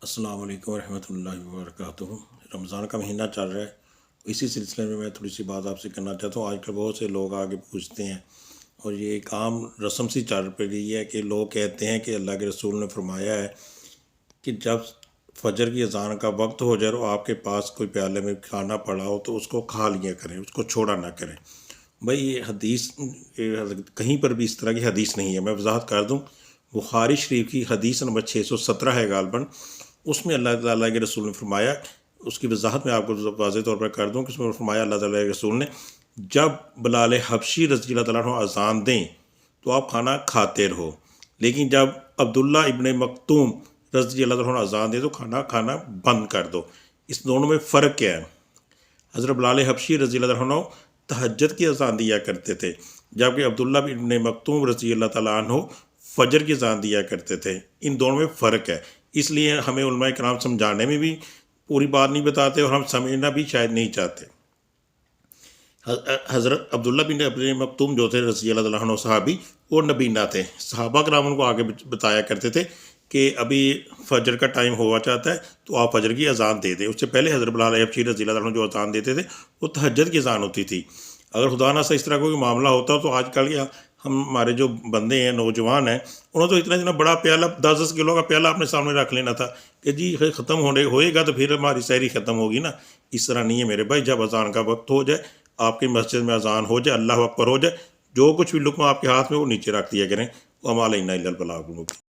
السلام علیکم ورحمۃ اللہ وبرکاتہ۔ رمضان کا مہینہ چل رہا ہے، اسی سلسلے میں تھوڑی سی بات آپ سے کرنا چاہتا ہوں۔ آج کل بہت سے لوگ آگے پوچھتے ہیں اور یہ ایک عام رسم سی چل پڑ رہی ہے کہ لوگ کہتے ہیں کہ اللہ کے رسول نے فرمایا ہے کہ جب فجر کی اذان کا وقت ہو جائے اور آپ کے پاس کوئی پیالے میں کھانا پڑا ہو تو اس کو کھا لیا کریں، اس کو چھوڑا نہ کریں۔ بھائی یہ حدیث کہیں پر بھی اس طرح کی حدیث نہیں ہے۔ میں وضاحت کر دوں، بخاری شریف کی حدیث نمبر 617 ہے غالباً، اس میں اللہ تعالیٰ کے رسول نے فرمایا، اس کی وضاحت میں آپ کو واضح طور پر کر دوں کہ اس میں فرمایا اللہ تعالیٰ کے رسول نے، جب بلال حبشی رضی اللہ تعالیٰ عنہ اذان دیں تو آپ کھانا کھاتے رہو، لیکن جب عبداللہ ابن مکتوم رضی اللہ تعالیٰ عنہ اذان دیں تو کھانا بند کر دو۔ اس دونوں میں فرق کیا ہے؟ حضرت بلال حبشی رضی اللہ عنہ تہجد کی اذان دیا کرتے تھے، جبکہ عبداللہ ابن مکتوم رضی اللہ تعالیٰ عنہ فجر کی اذان دیا کرتے تھے۔ ان دونوں میں فرق ہے، اس لیے ہمیں علماء کرام سمجھانے میں بھی پوری بات نہیں بتاتے اور ہم سمجھنا بھی شاید نہیں چاہتے۔ حضرت عبداللہ ابن مکتوم جو تھے رضی اللہ تعالیٰ عنہ صحابی، وہ نبینا تھے۔ صحابہ کرام ان کو آگے بتایا کرتے تھے کہ ابھی فجر کا ٹائم ہوا چاہتا ہے تو آپ فجر کی اذان دے دیں۔ اس سے پہلے حضرت بلال حبشی رضی اللہ عنہ جو اذان دیتے تھے وہ تہجد کی اذان ہوتی تھی۔ اگر خدا نہ اس طرح کوئی معاملہ ہوتا تو آج کل ہمارے جو بندے ہیں، نوجوان ہیں، انہوں تو اتنا بڑا پیالہ 10 کلو کا پیالہ اپنے سامنے رکھ لینا تھا کہ جی ختم ہوئے گا تو پھر ہماری سحری ختم ہوگی نا۔ اس طرح نہیں ہے میرے بھائی۔ جب اذان کا وقت ہو جائے، آپ کی مسجد میں اذان ہو جائے، اللہ اکبر ہو جائے، جو کچھ بھی لقمہ آپ کے ہاتھ میں وہ نیچے رکھ دیا کریں۔ وما علینا الا البلاغ المبین۔